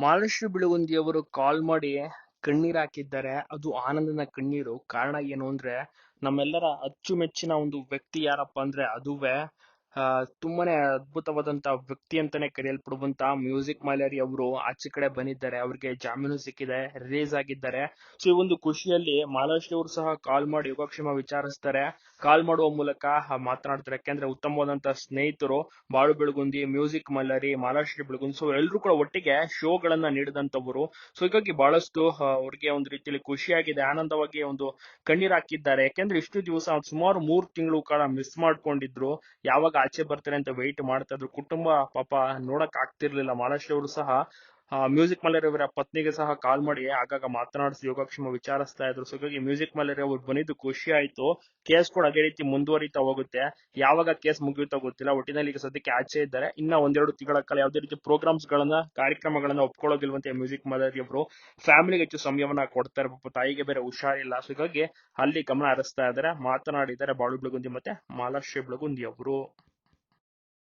ಮಹಾಲಕ್ಷ್ಮಿ ಬಿಳುಗುಂದಿ ಅವರು ಕಾಲ್ ಮಾಡಿ ಕಣ್ಣೀರ್ ಹಾಕಿದ್ದಾರೆ. ಅದು ಆನಂದನ ಕಣ್ಣೀರು. ಕಾರಣ ಏನು ಅಂದ್ರೆ ನಮ್ಮೆಲ್ಲರ ಅಚ್ಚುಮೆಚ್ಚಿನ ಒಂದು ವ್ಯಕ್ತಿ ಯಾರಪ್ಪ ಅಂದ್ರೆ ಅದುವೇ ತುಂಬಾನೇ ಅದ್ಭುತವಾದಂತ ವ್ಯಕ್ತಿ ಅಂತಾನೆ ಕರೆಯಲ್ಪಡುವಂತ ಮ್ಯೂಸಿಕ್ ಮಾಲೇರಿ ಅವರು ಆಚೆ ಕಡೆ ಬಂದಿದ್ದಾರೆ. ಅವ್ರಿಗೆ ಜಾಮೀನು ಸಿಕ್ಕಿದೆ, ರಿಲೀಸ್ ಆಗಿದ್ದಾರೆ. ಸೊ ಈ ಒಂದು ಖುಷಿಯಲ್ಲಿ ಮಹಾಲಕ್ಷ್ಮಿ ಅವರು ಸಹ ಕಾಲ್ ಮಾಡಿ ಯೋಗಕ್ಷೇಮ ವಿಚಾರಿಸ್ತಾರೆ. ಕಾಲ್ ಮಾಡುವ ಮೂಲಕ ಮಾತನಾಡ್ತಾರೆ. ಯಾಕೆಂದ್ರೆ ಉತ್ತಮವಾದಂತ ಸ್ನೇಹಿತರು ಬಾಳು ಬೆಳಗುಂದಿ, ಮ್ಯೂಸಿಕ್ ಮಲ್ಲರಿ, ಮಹಾಲಕ್ಷ್ಮಿ ಬೆಳಗುಂದಿ. ಸೊ ಎಲ್ರು ಕೂಡ ಒಟ್ಟಿಗೆ ಶೋಗಳನ್ನ ನೀಡಿದಂತವರು. ಸೊ ಹೀಗಾಗಿ ಬಹಳಷ್ಟು ಅವ್ರಿಗೆ ಒಂದು ರೀತಿಯಲ್ಲಿ ಖುಷಿಯಾಗಿದೆ, ಆನಂದವಾಗಿ ಒಂದು ಕಣ್ಣೀರ್ ಹಾಕಿದ್ದಾರೆ. ಯಾಕೆಂದ್ರೆ ಇಷ್ಟು ದಿವಸ ಸುಮಾರು 3 ತಿಂಗಳು ಕಾಲ ಮಿಸ್ ಮಾಡ್ಕೊಂಡಿದ್ರು. ಯಾವಾಗ ಆಚೆ ಬರ್ತಾರೆ ಅಂತ ವೆಯ್ಟ್ ಮಾಡ್ತಾ ಇದ್ರು. ಕುಟುಂಬ ಪಾಪ ನೋಡಕ್ ಆಗ್ತಿರ್ಲಿಲ್ಲ. ಮಹಾಲಕ್ಷ್ಮಿ ಅವರು ಸಹ ಮ್ಯೂಸಿಕ್ ಮಲ್ಲರಿ ಅವರ ಪತ್ನಿಗೆ ಸಹ ಕಾಲ್ ಮಾಡಿ ಆಗಾಗ ಮಾತನಾಡಿಸಿ ಯೋಗಕ್ಷೇಮ ವಿಚಾರಿಸ್ತಾ ಇದ್ರು. ಸೊ ಹೀಗಾಗಿ ಮ್ಯೂಸಿಕ್ ಮಲ್ಲರಿ ಅವ್ರು ಬಂದಿದ್ದು ಖುಷಿ ಆಯ್ತು. ಕೇಸ್ ಕೂಡ ಅದೇ ರೀತಿ ಮುಂದುವರಿತಾ ಹೋಗುತ್ತೆ. ಯಾವಾಗ ಕೇಸ್ ಮುಗಿಯುತ್ತೋ ಗೊತ್ತಿಲ್ಲ. ಒಟ್ಟಿನಲ್ಲಿ ಈಗ ಸದ್ಯಕ್ಕೆ ಆಚೆ ಇದ್ದಾರೆ. ಇನ್ನ 1-2 ತಿಂಗಳ ಕಾಲ ಯಾವುದೇ ರೀತಿ ಪ್ರೋಗ್ರಾಮ್ಸ್ ಗಳನ್ನ, ಕಾರ್ಯಕ್ರಮಗಳನ್ನ ಒಪ್ಕೊಳ್ಳೋದಿಲ್ವಂತೆ ಮ್ಯೂಸಿಕ್ ಮಲ್ಲರಿ ಅವರು. ಫ್ಯಾಮಿಲಿಗೆ ಹೆಚ್ಚು ಸಮಯವನ್ನ ಕೊಡ್ತಾರೆ. ಪಾಪ ತಾಯಿಗೆ ಬೇರೆ ಹುಷಾರಿಲ್ಲ. ಸೊ ಹೀಗಾಗಿ ಅಲ್ಲಿ ಗಮನ ಹರಿಸ್ತಾ ಇದ್ದಾರೆ, ಮಾತನಾಡಿದ್ದಾರೆ ಬಾಳು ಬೆಳಗುಂದಿ ಮತ್ತೆ ಮಹಾಲಕ್ಷ್ಮಿ ಬೆಳಗುಂದಿ ಅವರು.